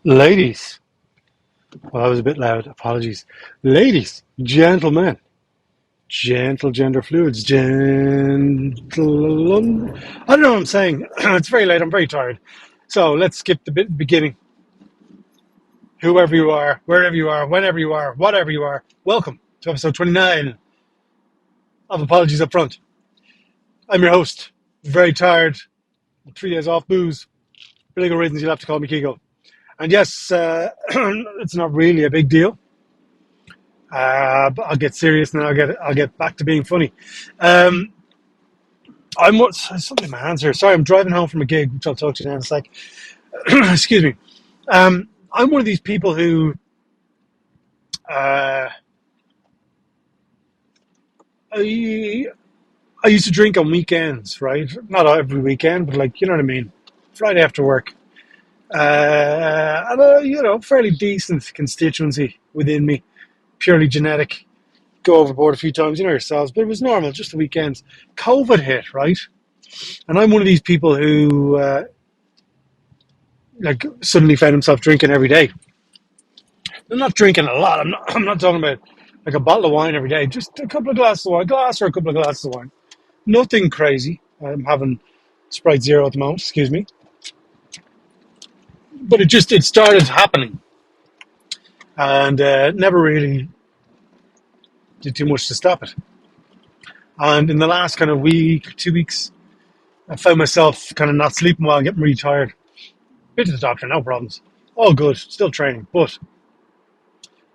Ladies, well, I was a bit loud. Apologies. Ladies, gentlemen, gentle gender fluids, gentle. I don't know what I'm saying. It's very late. I'm very tired. So let's skip the beginning. Whoever you are, wherever you are, whenever you are, whatever you are, welcome to episode 29 of Apologies Up Front. I'm your host. Very tired. 3 days off booze. For legal reasons, you'll have to call me Keego. And yes, it's not really a big deal. But I'll get serious and I'll get back to being funny. Um, I'm what something in my hands here. Sorry, I'm driving home from a gig, which I'll talk to you now in a sec. Excuse me. I'm one of these people who uh, I I used to drink on weekends, right? Not every weekend, but like you know what I mean. Friday after work, and fairly decent constituency within me, purely genetic. Go overboard a few times, you know yourselves, but it was normal, just the weekends. COVID hit, right? And I'm one of these people who like suddenly found himself drinking every day. I'm not drinking a lot. I'm not talking about like a bottle of wine every day. Just a couple of glasses of wine, glass or a couple of glasses of wine. Nothing crazy. I'm having Sprite Zero at the moment. Excuse me. But it started happening, and never really did too much to stop it. And in the last kind of week, 2 weeks, I found myself kind of not sleeping well, getting really tired. Been to the doctor, no problems. All good, still training. But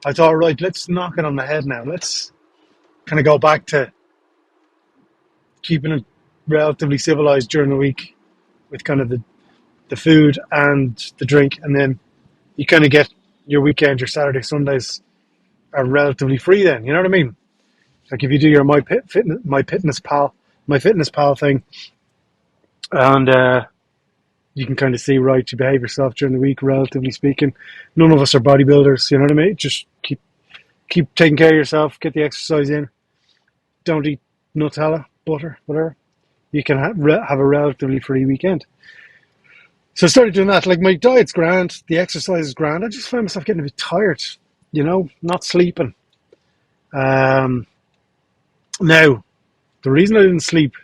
I thought, right, let's knock it on the head now. Let's kind of go back to keeping it relatively civilized during the week with kind of the food and the drink. And then you kind of get your weekend, your Saturday, Sundays are relatively free then. You know what I mean? Like if you do your my fitness pal thing, and you can kind of see right, you behave yourself during the week, relatively speaking. None of us are bodybuilders, you know what I mean? Just keep taking care of yourself, get the exercise in. Don't eat Nutella, butter, whatever. You can have a relatively free weekend. So I started doing that. Like my diet's grand, the exercise is grand. I just found myself getting a bit tired, not sleeping. Um, Now, the reason I didn't sleep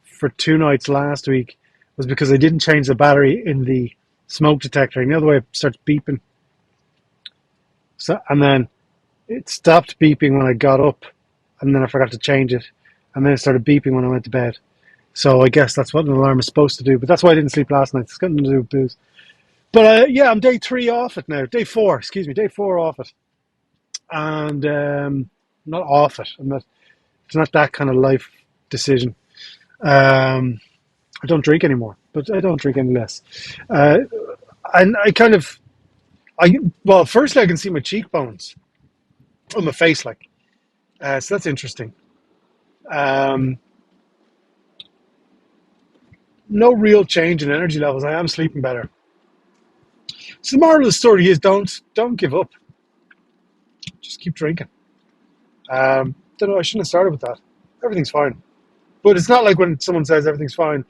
for 2 nights last week was because I didn't change the battery in the smoke detector. And the other way, it starts beeping. So, and then it stopped beeping when I got up, and then I forgot to change it, and then it started beeping when I went to bed. So I guess that's what an alarm is supposed to do. But that's why I didn't sleep last night. It's got nothing to do with booze. But I'm day 3 off it now. Day 4, excuse me, day 4 off it, and not off it. It's not that kind of life decision. I don't drink anymore, but I don't drink any less. Uh, and well, firstly, I can see my cheekbones on my face, like, so that's interesting. Um, no real change in energy levels. I am sleeping better. So the moral of the story is don't give up. Just keep drinking. Don't know. I shouldn't have started with that. Everything's fine, but it's not like when someone says everything's fine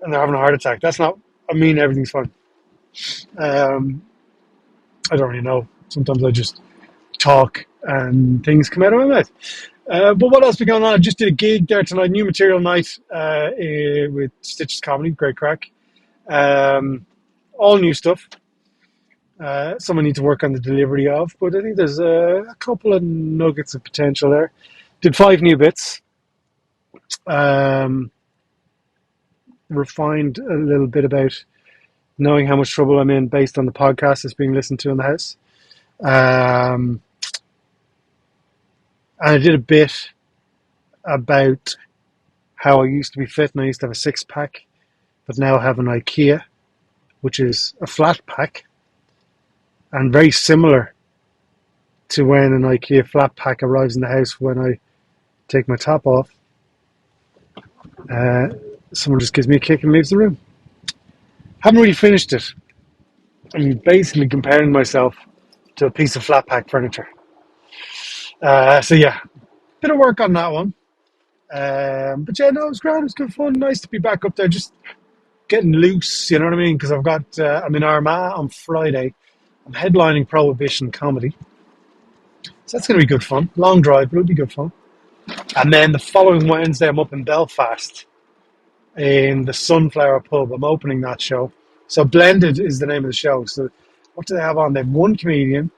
and they're having a heart attack. That's not. I mean, everything's fine. Um, I don't really know. Sometimes I just talk and things come out of my mouth. But what else been going on? I just did a gig there tonight, new material night with Stitches Comedy, great crack. All new stuff. Some I need to work on the delivery of, but I think there's a couple of nuggets of potential there. Did 5 new bits. Um, Refined a little bit about knowing how much trouble I'm in based on the podcast that's being listened to in the house. And I did a bit about how I used to be fit and I used to have a 6-pack, but now I have an IKEA, which is a flat pack, and very similar to when an IKEA flat pack arrives in the house when I take my top off. Someone just gives me a kick and leaves the room. Haven't really finished it. I'm basically comparing myself to a piece of flat pack furniture. So yeah, bit of work on that one. But yeah, no, it was grand. It was good fun. Nice to be back up there. Just getting loose, you know what I mean? Because I'm in Armagh on Friday. I'm headlining Prohibition Comedy. So that's going to be good fun. Long drive, but it'll be good fun. And then the following Wednesday, I'm up in Belfast in the Sunflower Pub. I'm opening that show. So Blended is the name of the show. So what do they have on? They have one comedian,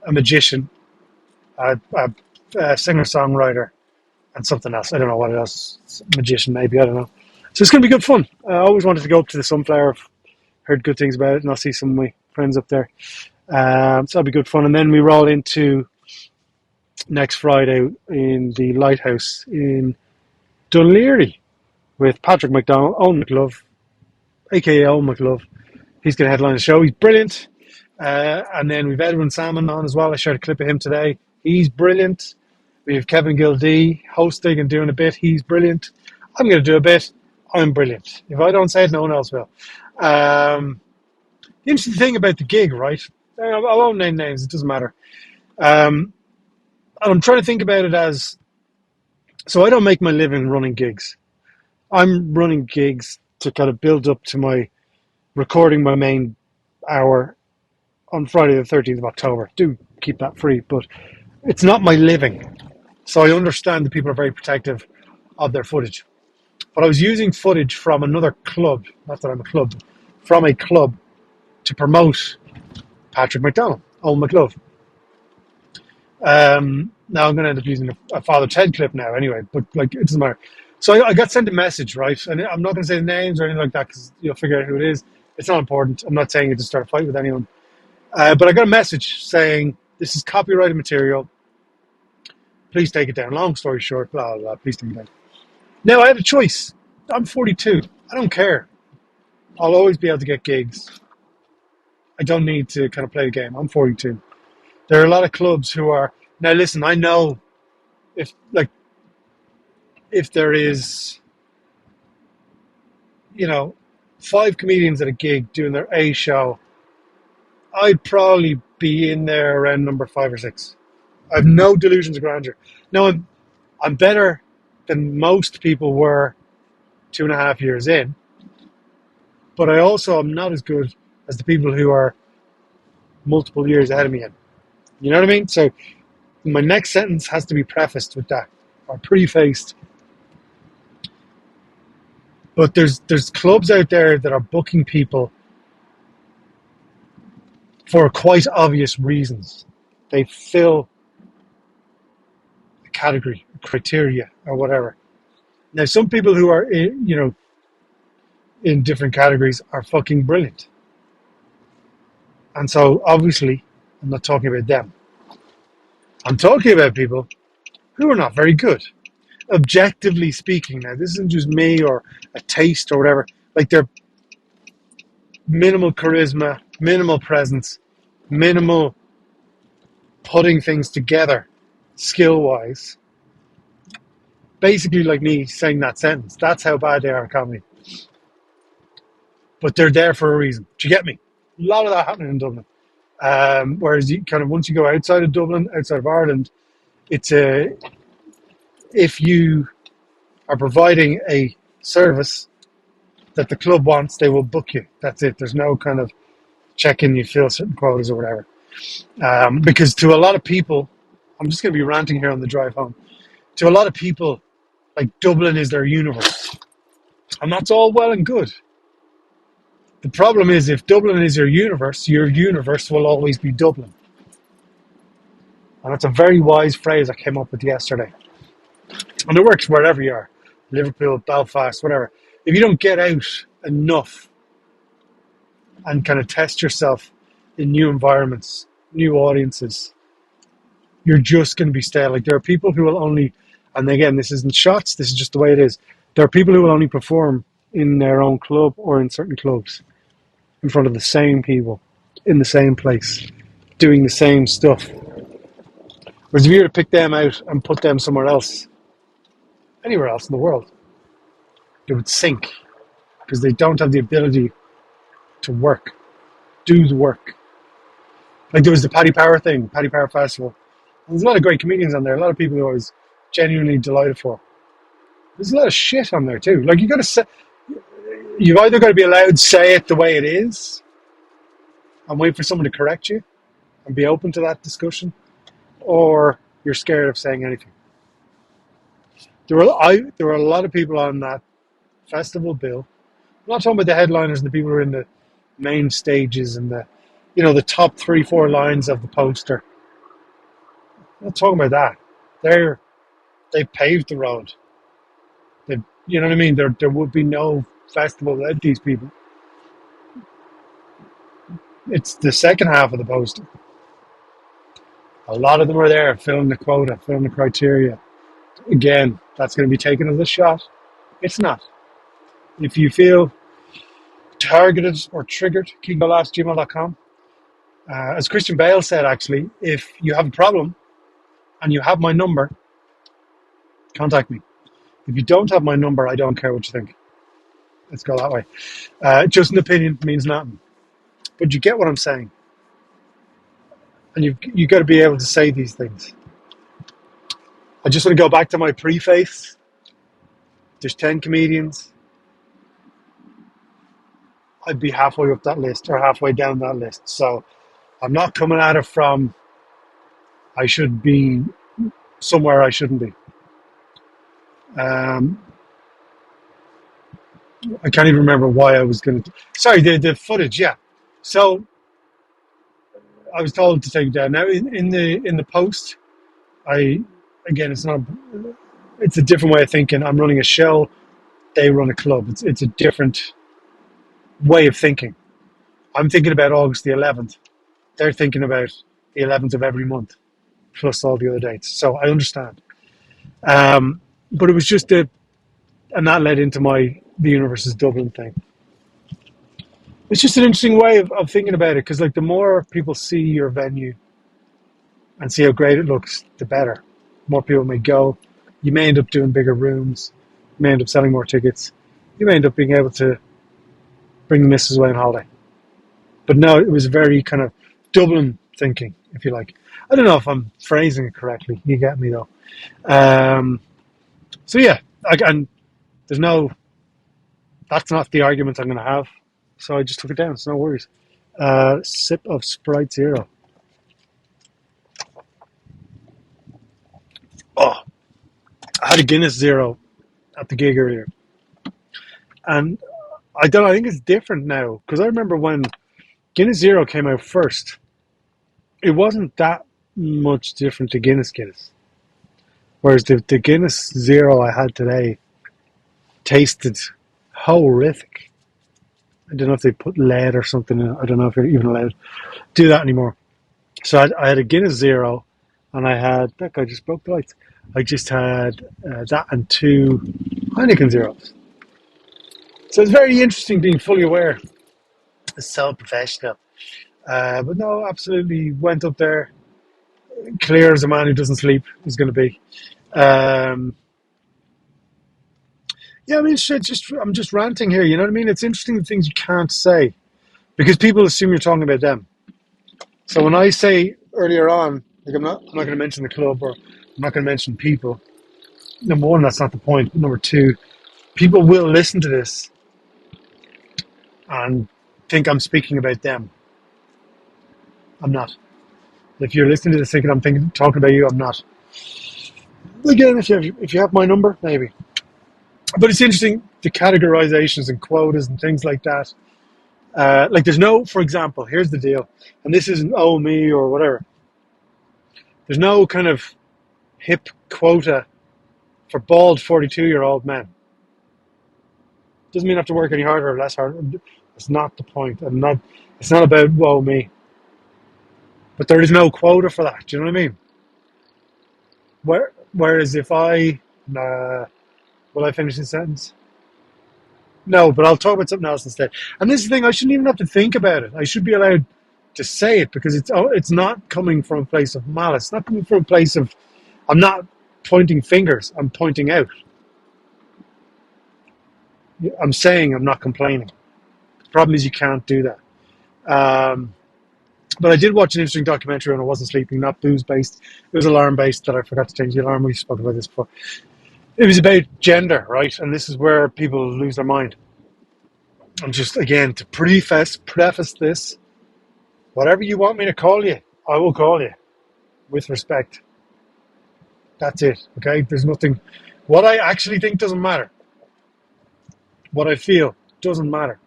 a magician, a singer-songwriter, and something else. I don't know what else. Magician, maybe. I don't know. So it's going to be good fun. I always wanted to go up to the Sunflower. I've heard good things about it, and I'll see some of my friends up there. So that'll be good fun. And then we roll into next Friday in the Lighthouse in Dunleary with Patrick McDonald, Owen McLove, aka Owen McLove. He's going to headline the show. He's brilliant. And then we've Edwin Salmon on as well. I shared a clip of him today. He's brilliant. We have Kevin Gildee hosting and doing a bit. He's brilliant. I'm going to do a bit. I'm brilliant. If I don't say it, no one else will. The interesting thing about the gig, right? I won't name names. It doesn't matter. I'm trying to think about it as, so I don't make my living running gigs. I'm running gigs to kind of build up to my recording my main hour on Friday the 13th of October. Do keep that free, but it's not my living. So I understand that people are very protective of their footage. But I was using footage from another club, not that I'm a club, from a club to promote Patrick McDonald, Owen McLove. Now I'm going to end up using a Father Ted clip now anyway, but like it doesn't matter. So I got sent a message, right? And I'm not going to say the names or anything like that because you'll figure out who it is. It's not important. I'm not saying it to start a fight with anyone. But I got a message saying, this is copyrighted material. Please take it down. Long story short, blah, blah, blah. Please take it down. Now I had a choice. I'm 42. I don't care. I'll always be able to get gigs. I don't need to kind of play the game. I'm 42. There are a lot of clubs who are... Now listen, I know if there is, 5 comedians at a gig doing their A show, I'd probably be in there around number 5 or 6. I have no delusions of grandeur. Now I'm better than most people were 2.5 years in, but I also am not as good as the people who are multiple years ahead of me in. You know what I mean? So my next sentence has to be prefaced with that, or prefaced. But there's clubs out there that are booking people for quite obvious reasons. They fill a category, a criteria, or whatever. Now, some people who are in different categories are fucking brilliant. And so, obviously, I'm not talking about them. I'm talking about people who are not very good. Objectively speaking, now, this isn't just me or a taste or whatever. Like, they're minimal charisma, minimal presence, minimal putting things together skill-wise. Basically like me saying that sentence. That's how bad they are at comedy. But they're there for a reason. Do you get me? A lot of that happening in Dublin. Whereas you kind of, once you go outside of Dublin, outside of Ireland, it's if you are providing a service that the club wants, they will book you. That's it. There's no kind of check-in, you fill certain quotas or whatever. Because to a lot of people, I'm just going to be ranting here on the drive home. To a lot of people, like, Dublin is their universe. And that's all well and good. The problem is, if Dublin is your universe will always be Dublin. And that's a very wise phrase I came up with yesterday. And it works wherever you are. Liverpool, Belfast, whatever. If you don't get out enough and kind of test yourself in new environments, new audiences, you're just going to be stale. Like, there are people who will only, and again, this isn't shots, this is just the way it is. There are people who will only perform in their own club or in certain clubs in front of the same people, in the same place, doing the same stuff. Whereas if you were to pick them out and put them somewhere else, anywhere else in the world, it would sink because they don't have the ability to work, do the work. Like, there was the Paddy Power thing, Paddy Power Festival. And there's a lot of great comedians on there, a lot of people who I was genuinely delighted for. There's a lot of shit on there too. Like, you got to say, You've either got to be allowed to say it the way it is and wait for someone to correct you and be open to that discussion, or you're scared of saying anything. There were a lot of people on that festival bill. I'm not talking about the headliners and the people who are in the main stages and the top 3-4 lines of the poster. I'm not talking about that. They've paved the road. You know what I mean? There would be no festival without these people. It's the second half of the poster. A lot of them are there filling the quota, filling the criteria. Again, that's going to be taken as a shot. It's not. If you feel targeted or triggered, keegolaughs@gmail.com. As Christian Bale said, actually, if you have a problem and you have my number, contact me. If you don't have my number, I don't care what you think. Let's go that way. Just an opinion means nothing. But you get what I'm saying. And you've got to be able to say these things. I just want to go back to my preface. There's 10 comedians. I'd be halfway up that list or halfway down that list. So I'm not coming at it from I should be somewhere I shouldn't be. I can't even remember why I was going to... Sorry, the footage, yeah. So I was told to take it down. Now, in the post, it's a different way of thinking. I'm running a show, they run a club. It's a different way of thinking. I'm thinking about August the 11th. They're thinking about the 11th of every month, plus all the other dates. So I understand. But it was just and that led into the Universe is Dublin thing. It's just an interesting way of thinking about it, because the more people see your venue and see how great it looks, the better. More people may go. You may end up doing bigger rooms. You may end up selling more tickets. You may end up being able to bring the missus away on holiday. But no, it was very kind of Dublin thinking, if you like. I don't know if I'm phrasing it correctly. You get me, though. So yeah, and that's not the argument I'm going to have. So I just took it down. It's no worries. Sip of Sprite Zero. Oh, I had a Guinness Zero at the gig earlier. And I think it's different now. Because I remember when Guinness Zero came out first, it wasn't that much different to Guinness. Whereas the Guinness Zero I had today tasted horrific. I don't know if they put lead or something in it. I don't know if you're even allowed to do that anymore. So I had a Guinness Zero, and I had... That guy just broke the lights. I just had that and 2 Heineken Zeros. So it's very interesting being fully aware. It's so professional. But no, absolutely went up there. Clear as a man who doesn't sleep is going to be. Yeah, I mean, I'm just ranting here, you know what I mean? It's interesting the things you can't say, because people assume you're talking about them. So when I say earlier on, I'm not going to mention the club, or I'm not going to mention people. Number one, that's not the point. Number two, people will listen to this and think I'm speaking about them. I'm not. If you're listening to this thinking I'm talking about you, I'm not. Again, if you have my number, maybe. But it's interesting, the categorizations and quotas and things like that. There's no, for example, here's the deal, and this isn't me or whatever. There's no kind of hip quota for bald 42-year-old men. Doesn't mean I have to work any harder or less hard. That's not the point. It's not about me. But there is no quota for that. Do you know what I mean? Whereas if will I finish the sentence? No, but I'll talk about something else instead. And this is the thing, I shouldn't even have to think about it. I should be allowed to say it, because it's not coming from a place of malice. It's not coming from a place of... I'm not pointing fingers. I'm pointing out. I'm saying I'm not complaining. The problem is you can't do that. But I did watch an interesting documentary when I wasn't sleeping, not booze-based. It was alarm-based that I forgot to change the alarm. We spoke about this before. It was about gender, right? And this is where people lose their mind. And just again to preface this, whatever you want me to call you, I will call you with respect. That's it. Okay? There's nothing. What I actually think doesn't matter. What I feel doesn't matter.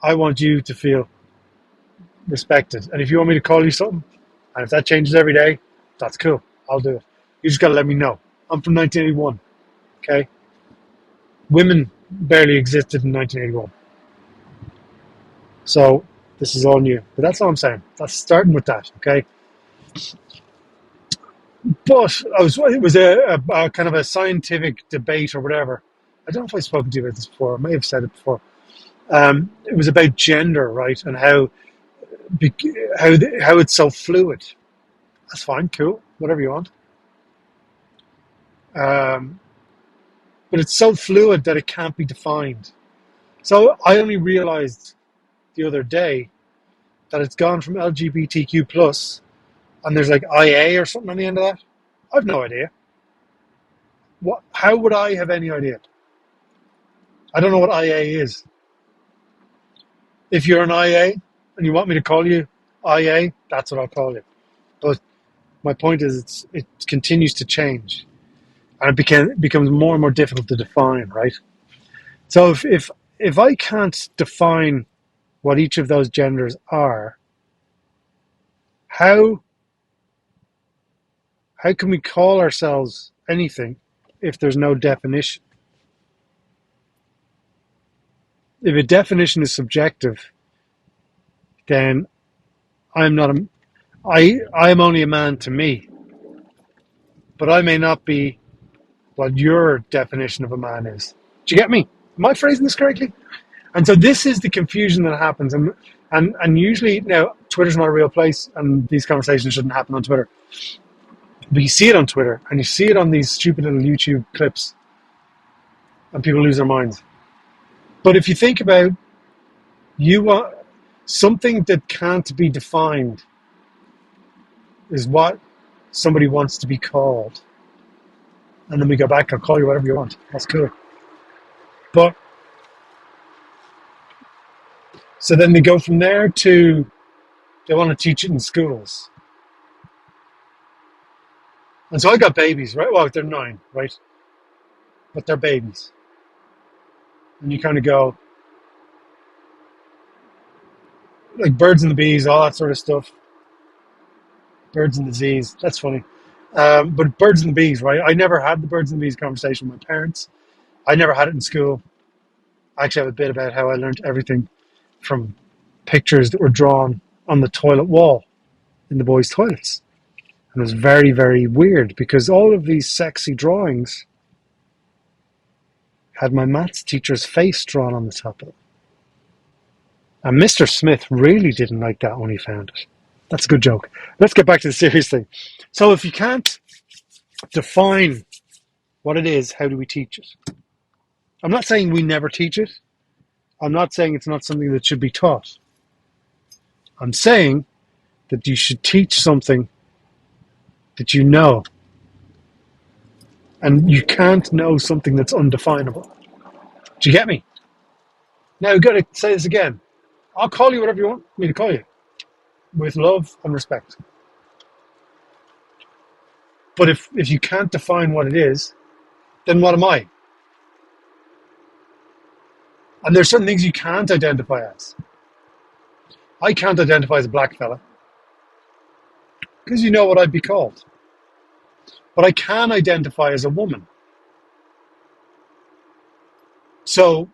I want you to feel respected. And if you want me to call you something, and if that changes every day, that's cool. I'll do it. You just got to let me know. I'm from 1981. Okay? Women barely existed in 1981. So this is all new. But that's all I'm saying. That's starting with that. Okay? But it was a kind of a scientific debate or whatever. I don't know if I've spoken to you about this before. I may have said it before. It was about gender, right, and how it's so fluid. That's fine, cool, whatever you want. Um, but it's so fluid that it can't be defined. So I only realized the other day that it's gone from LGBTQ plus, and there's like IA or something on the end of that. I've no idea. What? How would I have any idea? I don't know what IA is. If you're an IA and you want me to call you IA, that's what I'll call you. But my point is, it continues to change, and becomes more and more difficult to define, right? So if I can't define what each of those genders are, how can we call ourselves anything if there's no definition? If a definition is subjective, then I'm not a, I am only a man to me, but I may not be what your definition of a man is. Do you get me? Am I phrasing this correctly? And so this is the confusion that happens, and usually now Twitter's not a real place, and these conversations shouldn't happen on Twitter. But you see it on Twitter, and you see it on these stupid little YouTube clips, and people lose their minds. But if you think about, you want something that can't be defined is what somebody wants to be called, and then we go back. I'll call you whatever you want. That's cool. But so then they go from there to they want to teach it in schools. And so I got babies, right? Well, they're 9, right? But they're babies. And you kind of go, like birds and the bees, all that sort of stuff. Birds and disease, that's funny. But birds and the bees, right? I never had the birds and the bees conversation with my parents. I never had it in school. I actually have a bit about how I learned everything from pictures that were drawn on the toilet wall in the boys' toilets. And it was very, very weird because all of these sexy drawings had my maths teacher's face drawn on the top of them. And Mr. Smith really didn't like that when he found it. That's a good joke. Let's get back to the serious thing. So if you can't define what it is, how do we teach it? I'm not saying we never teach it. I'm not saying it's not something that should be taught. I'm saying that you should teach something that you know. And you can't know something that's undefinable. Do you get me? Now, you've got to say this again. I'll call you whatever you want me to call you, with love and respect. But if you can't define what it is, then what am I? And there's certain things you can't identify as. I can't identify as a black fella, because you know what I'd be called. But I can identify as a woman. So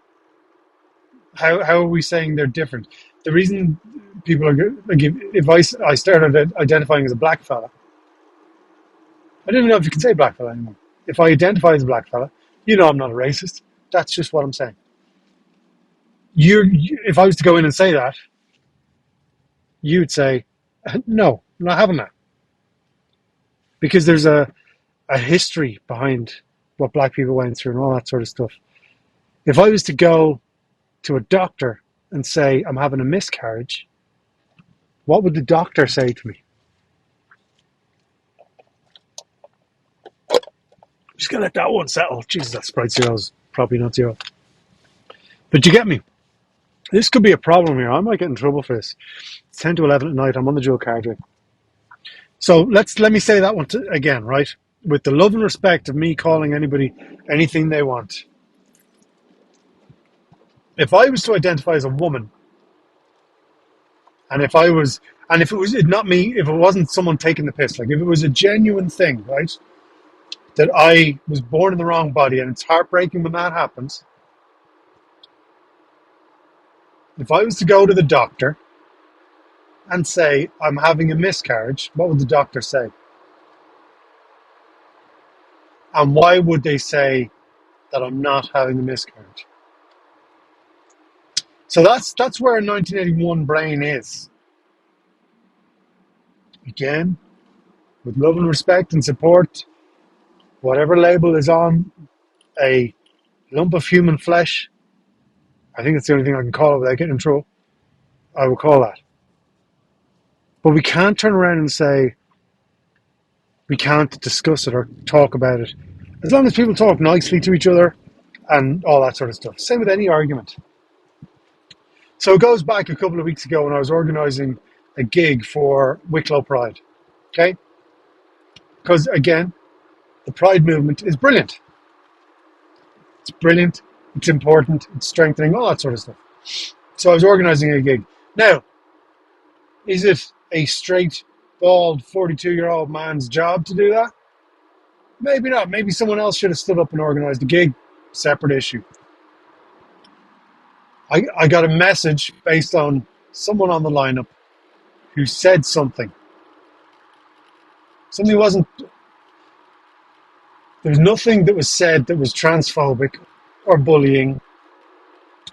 how are we saying they're different? The reason people are like, if I started identifying as a black fella, I don't even know if you can say black fella anymore. If I identify as a black fella, you know I'm not a racist. That's just what I'm saying. If I was to go in and say that, you'd say, no, I'm not having that. Because there's a history behind what black people went through and all that sort of stuff. If I was to go to a doctor and say, I'm having a miscarriage, what would the doctor say to me? Just gonna let that one settle. Jesus, that Sprite Zero's probably not zero. But you get me. This could be a problem here. I might get in trouble for this. It's 10 to 11 at night. I'm on the dual card ring. So let me say that one again, right? With the love and respect of me calling anybody anything they want. If I was to identify as a woman, and if it was not me, if it wasn't someone taking the piss, like if it was a genuine thing, right? That I was born in the wrong body, and it's heartbreaking when that happens. If I was to go to the doctor and say I'm having a miscarriage, what would the doctor say? And why would they say that I'm not having a miscarriage? So that's where a 1981 brain is. Again, with love and respect and support, whatever label is on a lump of human flesh, I think it's the only thing I can call it without getting in trouble, I will call that. But we can't turn around and say we can't discuss it or talk about it. As long as people talk nicely to each other and all that sort of stuff. Same with any argument. So it goes back a couple of weeks ago when I was organising a gig for Wicklow Pride. Okay? Because again, the Pride movement is brilliant. It's brilliant, it's important, it's strengthening, all that sort of stuff. So I was organising a gig. Now, is it a straight, bald, 42-year-old man's job to do that? Maybe not. Maybe someone else should have stood up and organised a gig. Separate issue. I got a message based on someone on the lineup who said something. Something wasn't... There was nothing that was said that was transphobic or bullying.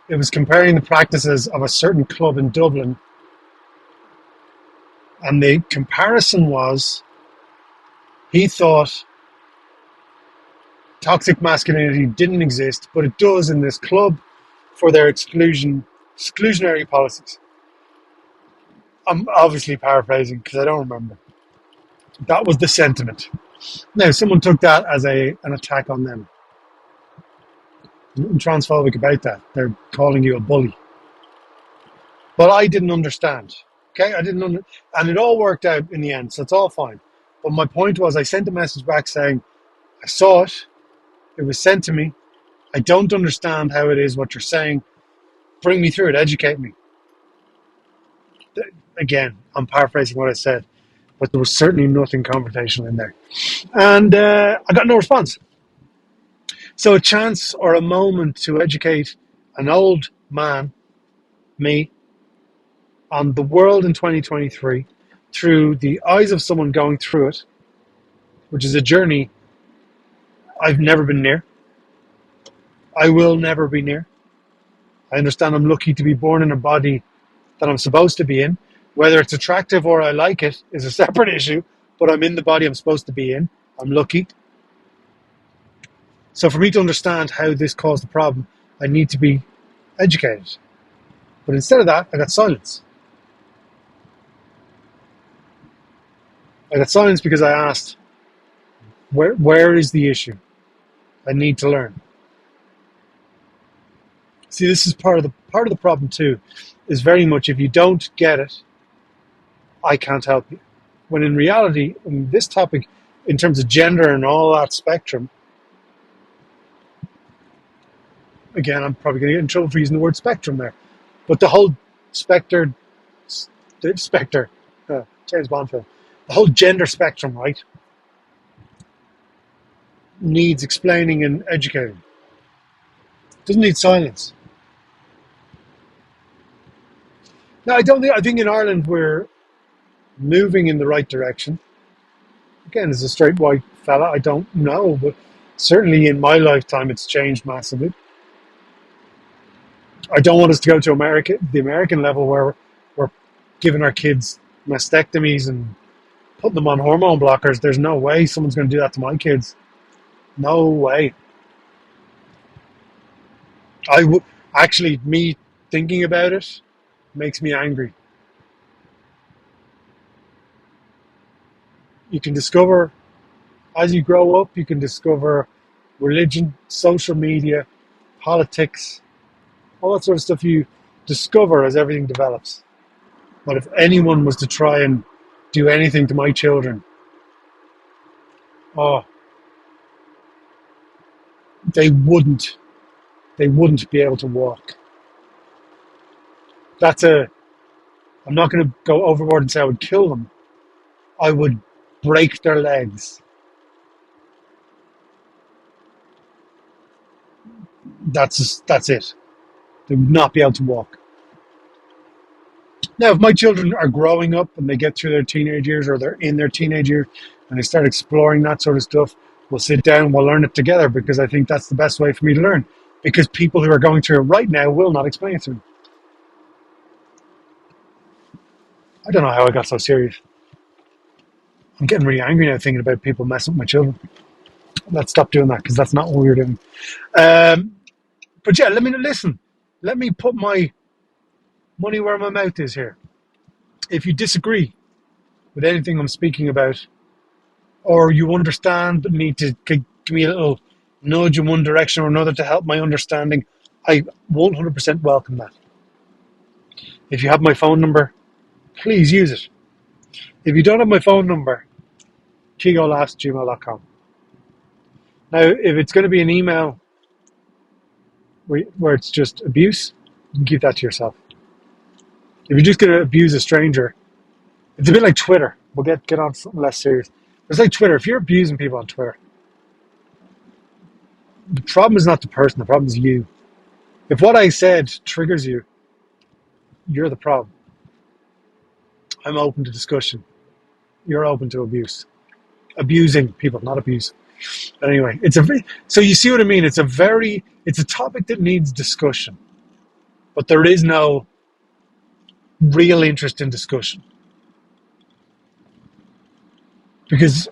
It was comparing the practices of a certain club in Dublin. And the comparison was, he thought toxic masculinity didn't exist, but it does in this club for their exclusionary policies. I'm obviously paraphrasing because I don't remember. That was the sentiment. Now, someone took that as an attack on them. There's nothing transphobic about that. They're calling you a bully. But I didn't understand. Okay, and it all worked out in the end, so it's all fine. But my point was, I sent a message back saying, I saw it. It was sent to me. I don't understand how it is what you're saying. Bring me through it. Educate me. Again, I'm paraphrasing what I said, but there was certainly nothing confrontational in there. And I got no response. So a chance or a moment to educate an old man, me, on the world in 2023 through the eyes of someone going through it, which is a journey I've never been near. I will never be near. I understand I'm lucky to be born in a body that I'm supposed to be in. Whether it's attractive or I like it is a separate issue, but I'm in the body I'm supposed to be in. I'm lucky. So for me to understand how this caused the problem, I need to be educated. But instead of that, I got silence. I got silence because I asked, where is the issue? I need to learn. See, this is part of the problem too, is very much if you don't get it, I can't help you. When in reality, in this topic, in terms of gender and all that spectrum, again, I'm probably going to get in trouble for using the word spectrum there, but the whole James Bond film, the whole gender spectrum, right, needs explaining and educating. It doesn't need silence. Now, I think in Ireland we're moving in the right direction. Again, as a straight white fella, I don't know, but certainly in my lifetime it's changed massively. I don't want us to go to the American level where we're giving our kids mastectomies and putting them on hormone blockers. There's no way someone's going to do that to my kids. No way. Actually, me thinking about it makes me angry. You can discover, as you grow up, you can discover religion, social media, politics, all that sort of stuff. You discover as everything develops. But if anyone was to try and do anything to my children, oh, they wouldn't be able to walk. I'm not going to go overboard and say I would kill them. I would break their legs. That's it. They would not be able to walk. Now, if my children are growing up and they get through their teenage years, or they're in their teenage years and they start exploring that sort of stuff, we'll sit down, we'll learn it together, because I think that's the best way for me to learn. Because people who are going through it right now will not explain it to me. I don't know how I got so serious. I'm getting really angry now thinking about people messing with my children. Let's stop doing that, because that's not what we were doing. But yeah, let me put my money where my mouth is here. If you disagree with anything I'm speaking about, or you understand but need to give me a little nudge in one direction or another to help my understanding, I 100% welcome that. If you have my phone number, please use it. If you don't have my phone number, keegolaughs@gmail.com. Now, if it's going to be an email where it's just abuse, you can keep that to yourself. If you're just going to abuse a stranger, it's a bit like Twitter. We'll get on something less serious. It's like Twitter. If you're abusing people on Twitter, the problem is not the person. The problem is you. If what I said triggers you, you're the problem. I'm open to discussion. You're open to abuse. Abusing people, not abuse. But anyway, so you see what I mean? It's a topic that needs discussion, but there is no real interest in discussion, because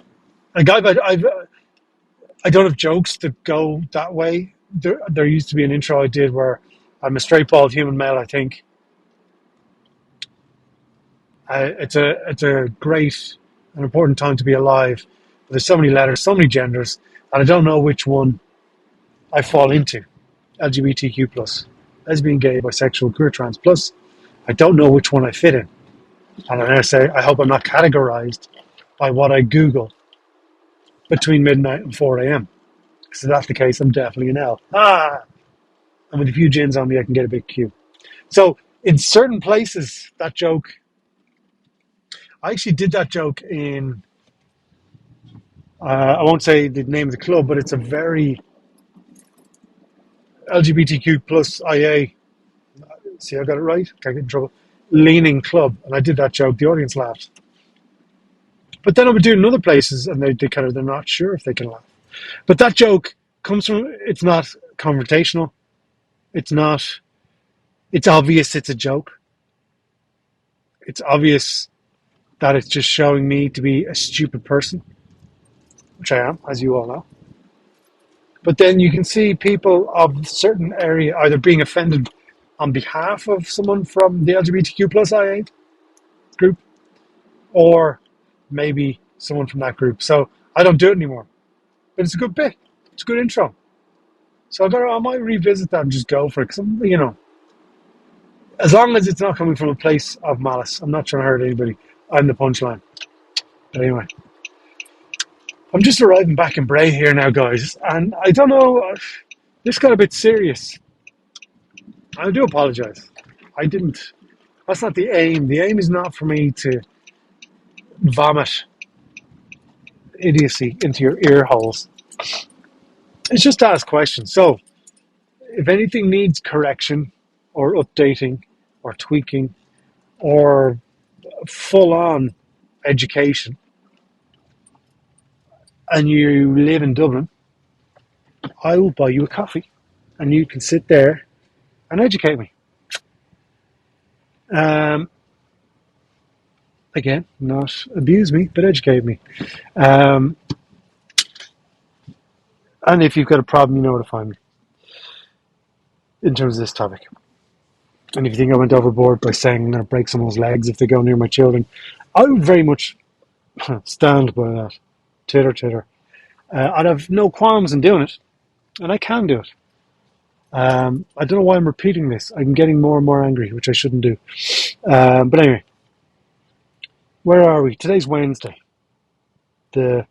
like I don't have jokes that go that way. There used to be an intro I did where I'm a straight bald human male. I think it's a great and important time to be alive. There's so many letters, so many genders, and I don't know which one I fall into. LGBTQ plus, lesbian, gay, bisexual, queer, trans plus. I don't know which one I fit in. And I'm going to say, I hope I'm not categorized by what I Google between midnight and 4 a.m. Because if that's the case, I'm definitely an L. And with a few gins on me, I can get a bit cute. So in certain places, that joke, I actually did that joke in, I won't say the name of the club, but it's a very LGBTQ plus IA, see I got it right, can't get in trouble, leaning club. And I did that joke, the audience laughed. But then I would do it in other places and they're not sure if they can laugh. But that joke comes from, it's not confrontational. It's obvious it's a joke. It's obvious that it's just showing me to be a stupid person, which I am, as you all know. But then you can see people of certain area either being offended on behalf of someone from the LGBTQ plus IA group, or maybe someone from that group. So I don't do it anymore. But it's a good bit. It's a good intro. So I might revisit that and just go for it. Because, as long as it's not coming from a place of malice. I'm not trying to hurt anybody. I'm the punchline. But anyway. I'm just arriving back in Bray here now, guys. And I don't know, this got a bit serious. I do apologise. That's not the aim. The aim is not for me to vomit idiocy into your ear holes. It's just to ask questions. So, if anything needs correction or updating or tweaking or full-on education, and you live in Dublin, I will buy you a coffee and you can sit there and educate me. Again, not abuse me, but educate me. And if you've got a problem, you know where to find me in terms of this topic. And if you think I went overboard by saying I'm going to break someone's legs if they go near my children, I would very much stand by that. Titter, titter. I'd have no qualms in doing it, and I can do it. I don't know why I'm repeating this. I'm getting more and more angry, which I shouldn't do. But anyway, where are we? Today's Wednesday, the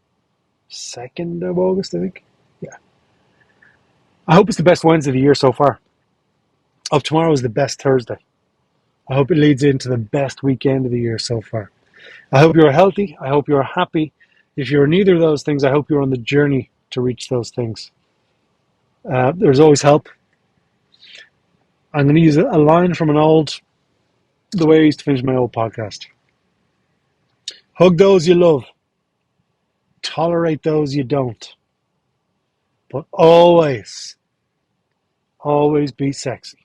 2nd of August, I think. Yeah. I hope it's the best Wednesday of the year so far. I hope tomorrow is the best Thursday. I hope it leads into the best weekend of the year so far. I hope you're healthy. I hope you're happy. If you're neither of those things, I hope you're on the journey to reach those things. There's always help. I'm going to use a line from the way I used to finish my old podcast. Hug those you love. Tolerate those you don't. But always, always be sexy.